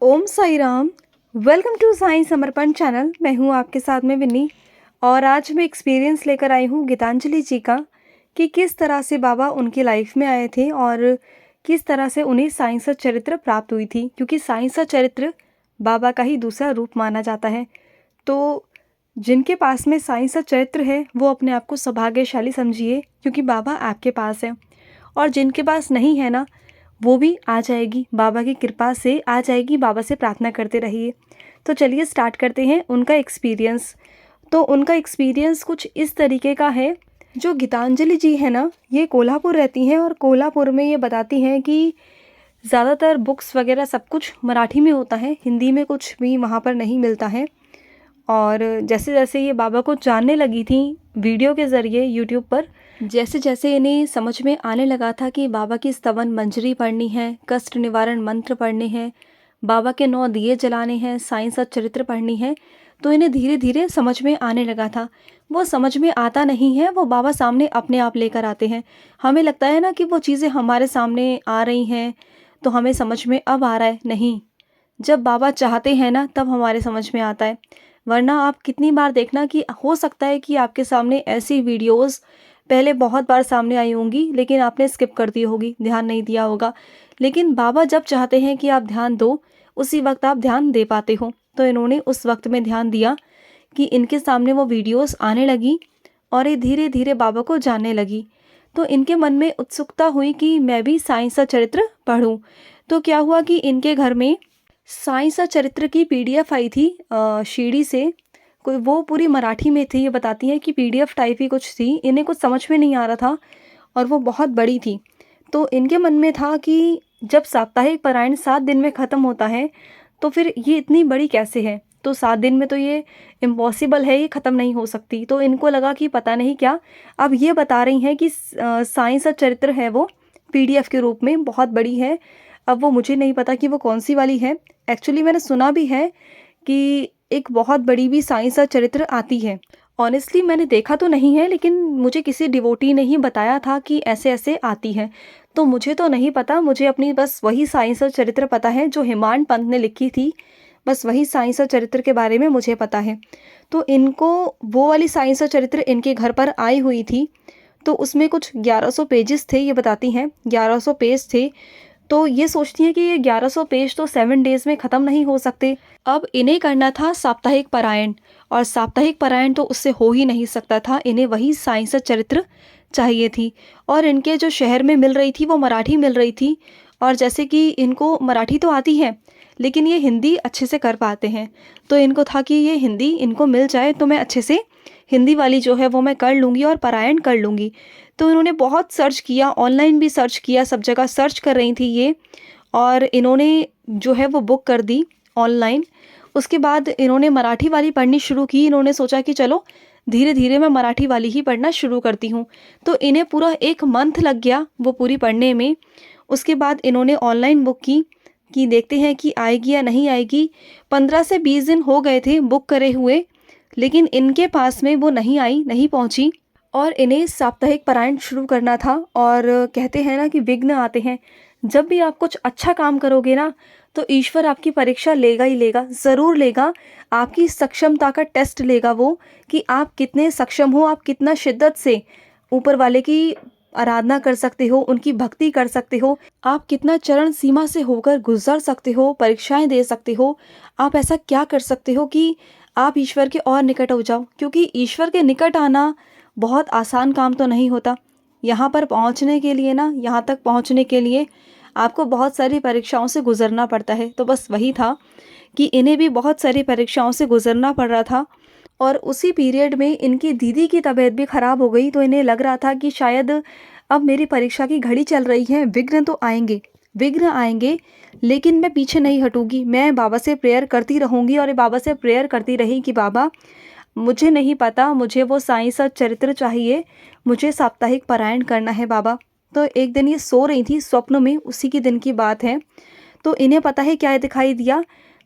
Om Sai Ram. Welcome to Sai Samarpan channel. मैं हूं आपके साथ में विन्नी और आज मैं एक्सपीरियंस लेकर आई हूं गीतांजलि जी का कि किस तरह से बाबा उनकी लाइफ में आए थे और किस तरह से उन्हें साईं सा चरित्र प्राप्त हुई थी, क्योंकि साईं सा चरित्र बाबा का ही दूसरा रूप माना जाता है। तो जिनके पास में साईं सा चरित्र है वो अपने आप को सौभाग्यशाली समझिए, क्योंकि बाबा आपके पास है। और जिनके पास नहीं है ना, वो भी आ जाएगी, बाबा की कृपा से आ जाएगी। बाबा से प्रार्थना करते रहिए। तो चलिए स्टार्ट करते हैं उनका एक्सपीरियंस। तो उनका एक्सपीरियंस कुछ इस तरीके का है। जो गीतांजलि जी है ना, ये कोल्हापुर रहती हैं और कोल्हापुर में ये बताती हैं कि ज़्यादातर बुक्स वगैरह सब कुछ मराठी में होता है, हिंदी में कुछ भी वहाँ पर नहीं मिलता है। और जैसे जैसे ये बाबा को जानने लगी थी वीडियो के ज़रिए यूट्यूब पर, जैसे जैसे इन्हें समझ में आने लगा था कि बाबा की स्तवन मंजरी पढ़नी है, कष्ट निवारण मंत्र पढ़ने हैं, बाबा के 9 दिए जलाने हैं, साईं सत चरित्र पढ़नी है, तो इन्हें धीरे धीरे समझ में आने लगा था। वो समझ में आता नहीं है, वो बाबा सामने अपने आप लेकर आते हैं। हमें लगता है ना कि वो चीज़ें हमारे सामने आ रही हैं तो हमें समझ में अब आ रहा है। नहीं, जब बाबा चाहते हैं ना तब हमारे समझ में आता है। वरना आप कितनी बार देखना कि हो सकता है कि आपके सामने ऐसी वीडियोस पहले बहुत बार सामने आई होंगी, लेकिन आपने स्किप कर दी होगी, ध्यान नहीं दिया होगा। लेकिन बाबा जब चाहते हैं कि आप ध्यान दो, उसी वक्त आप ध्यान दे पाते हो। तो इन्होंने उस वक्त में ध्यान दिया कि इनके सामने वो वीडियोस आने लगी और ये धीरे धीरे बाबा को जानने लगी। तो इनके मन में उत्सुकता हुई कि मैं भी साईं सा चरित्र पढ़ूं। तो क्या हुआ कि इनके घर में साईं सा चरित्र की पीडीएफ आई थी शीडी से। कोई वो पूरी मराठी में थी। ये बताती हैं कि पीडीएफ टाइप ही कुछ थी, इन्हें कुछ समझ में नहीं आ रहा था और वो बहुत बड़ी थी। तो इनके मन में था कि जब साप्ताहिक पारायण 7 दिन में ख़त्म होता है तो फिर ये इतनी बड़ी कैसे है। तो 7 दिन में तो ये इम्पॉसिबल है, ये ख़त्म नहीं हो सकती। तो इनको लगा कि पता नहीं क्या, अब ये बता रही हैं कि साईं सा चरित्र है वो पीडीएफ के रूप में, बहुत बड़ी है। अब वो मुझे नहीं पता कि वो कौन सी वाली है। एक्चुअली मैंने सुना भी है कि एक बहुत बड़ी भी साईं सा चरित्र आती है। ऑनेस्टली मैंने देखा तो नहीं है, लेकिन मुझे किसी डिवोटी ने ही बताया था कि ऐसे ऐसे आती है। तो मुझे तो नहीं पता, मुझे अपनी बस वही साईं सा चरित्र पता है जो हेमांड पंत ने लिखी थी। बस वही साईं सा चरित्र के बारे में मुझे पता है। तो इनको वो वाली साईं सा चरित्र इनके घर पर आई हुई थी। तो उसमें कुछ 1100 पेजेस थे, ये बताती हैं 1100 पेज थे। तो ये सोचती हैं कि ये 1100 पेज तो 7 डेज़ में ख़त्म नहीं हो सकते। अब इन्हें करना था साप्ताहिक पारायण, और साप्ताहिक पारायण तो उससे हो ही नहीं सकता था। इन्हें वही साईं सा चरित्र चाहिए थी और इनके जो शहर में मिल रही थी वो मराठी मिल रही थी। और जैसे कि इनको मराठी तो आती है, लेकिन ये हिंदी अच्छे से कर पाते हैं। तो इनको था कि ये हिंदी इनको मिल जाए तो मैं अच्छे से हिंदी वाली जो है वो मैं कर लूँगी और पारायण कर लूँगी। तो इन्होंने बहुत सर्च किया, ऑनलाइन भी सर्च किया, सब जगह सर्च कर रही थी ये। और इन्होंने जो है वो बुक कर दी ऑनलाइन। उसके बाद इन्होंने मराठी वाली पढ़नी शुरू की। इन्होंने सोचा कि चलो धीरे धीरे मैं मराठी वाली ही पढ़ना शुरू करती हूँ। तो इन्हें पूरा 1 मंथ लग गया वो पूरी पढ़ने में। उसके बाद इन्होंने ऑनलाइन बुक की कि देखते हैं कि आएगी या नहीं आएगी। 15 से 20 दिन हो गए थे बुक करे हुए, लेकिन इनके पास में वो नहीं आई, नहीं पहुँची। और इन्हें साप्ताहिक पारायण शुरू करना था। और कहते हैं ना कि विघ्न आते हैं। जब भी आप कुछ अच्छा काम करोगे ना, तो ईश्वर आपकी परीक्षा लेगा ही लेगा, ज़रूर लेगा। आपकी सक्षमता का टेस्ट लेगा वो, कि आप कितने सक्षम हो, आप कितना शिद्दत से ऊपर वाले की आराधना कर सकते हो, उनकी भक्ति कर सकते हो, आप कितना चरण सीमा से होकर गुजर सकते हो, परीक्षाएं दे सकते हो। आप ऐसा क्या कर सकते हो कि आप ईश्वर के और निकट हो जाओ। क्योंकि ईश्वर के निकट आना बहुत आसान काम तो नहीं होता। यहाँ पर पहुँचने के लिए ना, यहाँ तक पहुँचने के लिए आपको बहुत सारी परीक्षाओं से गुजरना पड़ता है। तो बस वही था कि इन्हें भी बहुत सारी परीक्षाओं से गुजरना पड़ रहा था। और उसी पीरियड में इनकी दीदी की तबीयत भी ख़राब हो गई। तो इन्हें लग रहा था कि शायद अब मेरी परीक्षा की घड़ी चल रही है, विघ्न तो आएंगे, विघ्न आएंगे, लेकिन मैं पीछे नहीं हटूंगी। मैं बाबा से प्रेयर करती रहूँगी और बाबा से प्रेयर करती रही कि बाबा, मुझे नहीं पता, मुझे वो साईं सा चरित्र चाहिए, मुझे साप्ताहिक पारायण करना है बाबा। तो एक दिन ये सो रही थी स्वप्न में, उसी के दिन की बात है। तो इन्हें पता है क्या दिखाई दिया।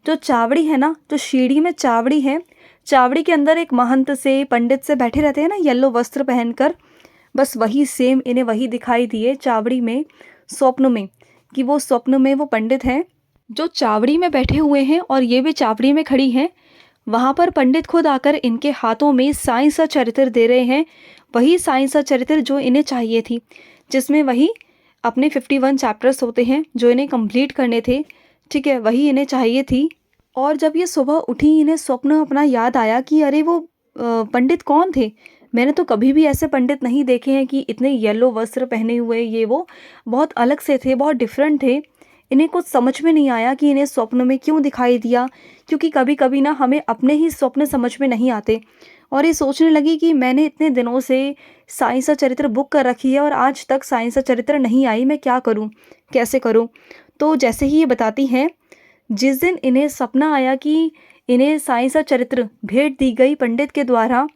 जो चावड़ी है ना, जो शीढ़ी में चावड़ी है, चावड़ी के अंदर एक महंत से, पंडित से बैठे रहते हैं ना येलो वस्त्र पहनकर, बस वही सेम इन्हें वही दिखाई दिए चावड़ी में, स्वप्न में। कि वो स्वप्न में वो पंडित हैं जो चावड़ी में बैठे हुए हैं और ये भी चावड़ी में खड़ी हैं, वहाँ पर पंडित खुद आकर इनके हाथों में साईं सा चरित्र दे रहे हैं। वही साईं सा चरित्र जो इन्हें चाहिए थी, जिसमें वही अपने 51 चैप्टर्स होते हैं जो इन्हें कंप्लीट करने थे, ठीक है, वही इन्हें चाहिए थी। और जब ये सुबह उठी, इन्हें स्वप्न अपना याद आया कि अरे वो पंडित कौन थे? मैंने तो कभी भी ऐसे पंडित नहीं देखे हैं कि इतने येलो वस्त्र पहने हुए, ये वो बहुत अलग से थे, बहुत डिफरेंट थे। इन्हें कुछ समझ में नहीं आया कि इन्हें स्वप्न में क्यों दिखाई दिया, क्योंकि कभी कभी ना हमें अपने ही स्वप्न समझ में नहीं आते। और ये सोचने लगी कि मैंने इतने दिनों से साईं सा चरित्र बुक कर रखी है और आज तक साईं सा चरित्र नहीं आई, मैं क्या करूं, कैसे करूं? तो जैसे ही ये बताती हैं, जिस दिन इन्हें सपना आया कि इन्हें साईं सा चरित्र भेंट दी गई पंडित के द्वारा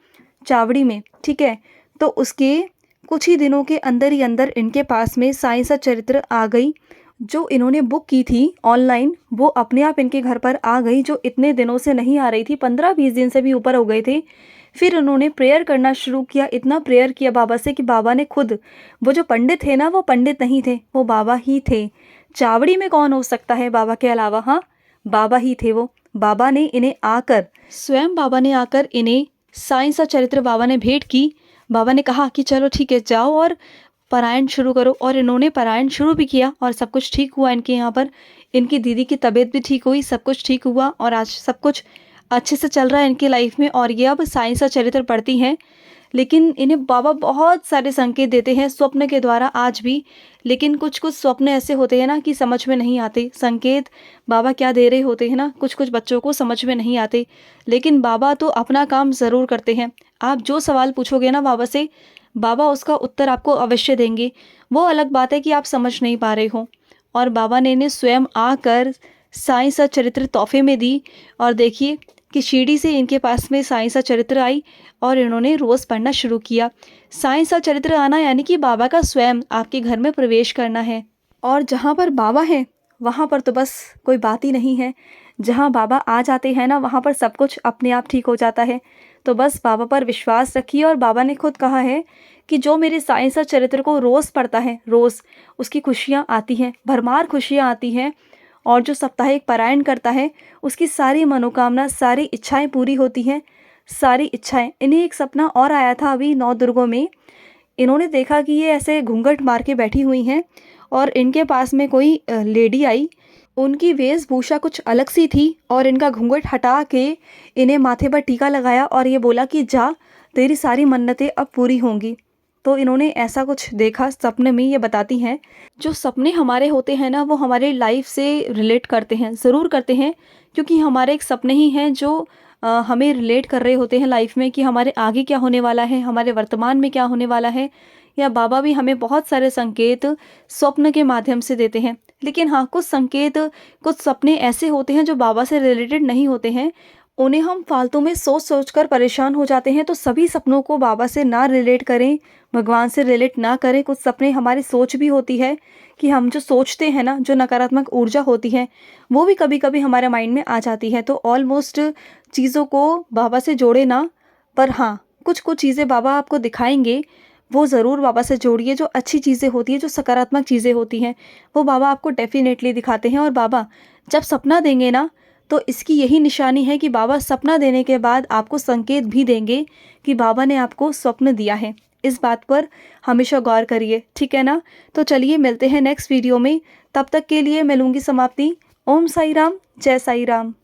चावड़ी में, ठीक है, तो उसके कुछ ही दिनों के अंदर ही अंदर इनके पास में साईं सा चरित्र आ गई। जो इन्होंने बुक की थी ऑनलाइन, वो अपने आप इनके घर पर आ गई, जो इतने दिनों से नहीं आ रही थी, 15-20 दिन से भी ऊपर हो गए थे। फिर उन्होंने प्रेयर करना शुरू किया, इतना प्रेयर किया बाबा से कि बाबा ने खुद, वो जो पंडित थे ना, वो पंडित नहीं थे, वो बाबा ही थे। चावड़ी में कौन हो सकता है बाबा के अलावा? हाँ, बाबा ही थे वो। बाबा ने इन्हें आकर, स्वयं बाबा ने आकर इन्हें साईं सा चरित्र बाबा ने भेंट की। बाबा ने कहा कि चलो ठीक है, जाओ और पारायण शुरू करो। और इन्होंने पारायण शुरू भी किया और सब कुछ ठीक हुआ इनके यहाँ पर। इनकी दीदी की तबीयत भी ठीक हुई, सब कुछ ठीक हुआ और आज सब कुछ अच्छे से चल रहा है इनकी लाइफ में। और ये अब साईं सा चरित्र पढ़ती हैं। लेकिन इन्हें बाबा बहुत सारे संकेत देते हैं स्वप्न के द्वारा आज भी। लेकिन कुछ कुछ स्वप्न ऐसे होते हैं ना कि समझ में नहीं आते, संकेत बाबा क्या दे रहे होते हैं ना, कुछ कुछ बच्चों को समझ में नहीं आते। लेकिन बाबा तो अपना काम ज़रूर करते हैं। आप जो सवाल पूछोगे ना बाबा से, बाबा उसका उत्तर आपको अवश्य देंगे। वो अलग बात है कि आप समझ नहीं पा रहे हो। और बाबा ने इन्हें स्वयं आकर साईं सा चरित्र तोहफे में दी। और देखिए कि सीढ़ी से इनके पास में साईं सा चरित्र आई और इन्होंने रोज़ पढ़ना शुरू किया। साईं सा चरित्र आना यानी कि बाबा का स्वयं आपके घर में प्रवेश करना है। और जहाँ पर बाबा हैं, वहाँ पर तो बस कोई बात ही नहीं है। जहाँ बाबा आ जाते हैं ना, वहाँ पर सब कुछ अपने आप ठीक हो जाता है। तो बस बाबा पर विश्वास रखिए। और बाबा ने खुद कहा है कि जो मेरे साईं सा चरित्र को रोज़ पढ़ता है, रोज़ उसकी खुशियाँ आती हैं, भरमार खुशियाँ आती हैं। और जो साप्ताहिक पारायण करता है, उसकी सारी मनोकामना, सारी इच्छाएं पूरी होती हैं, सारी इच्छाएं। इन्हें एक सपना और आया था अभी 9 दुर्गों में। इन्होंने देखा कि ये ऐसे घूंघट मार के बैठी हुई हैं और इनके पास में कोई लेडी आई। उनकी वेशभूषा कुछ अलग सी थी और इनका घूंघट हटा के इन्हें माथे पर टीका लगाया और ये बोला कि जा, तेरी सारी मन्नतें अब पूरी होंगी। तो इन्होंने ऐसा कुछ देखा सपने में। ये बताती हैं, जो सपने हमारे होते हैं ना, वो हमारे लाइफ से रिलेट करते हैं, ज़रूर करते हैं, क्योंकि हमारे एक सपने ही हैं जो हमें रिलेट कर रहे होते हैं लाइफ में कि हमारे आगे क्या होने वाला है, हमारे वर्तमान में क्या होने वाला है। या बाबा भी हमें बहुत सारे संकेत स्वप्न के माध्यम से देते हैं। लेकिन हाँ, कुछ संकेत, कुछ सपने ऐसे होते हैं जो बाबा से रिलेटेड नहीं होते हैं, उन्हें हम फालतू में सोच सोच कर परेशान हो जाते हैं। तो सभी सपनों को बाबा से ना रिलेट करें, भगवान से रिलेट ना करें। कुछ सपने हमारी सोच भी होती है कि हम जो सोचते हैं ना, जो नकारात्मक ऊर्जा होती है, वो भी कभी कभी हमारे माइंड में आ जाती है। तो ऑलमोस्ट चीज़ों को बाबा से जोड़े ना, पर हाँ, कुछ कुछ चीज़ें बाबा आपको दिखाएंगे, वो ज़रूर बाबा से जोड़िए। जो अच्छी चीज़ें होती हैं, जो सकारात्मक चीज़ें होती हैं, वो बाबा आपको डेफिनेटली दिखाते हैं। और बाबा जब सपना देंगे ना, तो इसकी यही निशानी है कि बाबा सपना देने के बाद आपको संकेत भी देंगे कि बाबा ने आपको स्वप्न दिया है। इस बात पर हमेशा गौर करिए, ठीक है ना? तो चलिए मिलते हैं नेक्स्ट वीडियो में। तब तक के लिए मैं लूँगी समाप्ति। ओम साई राम, जय साई राम।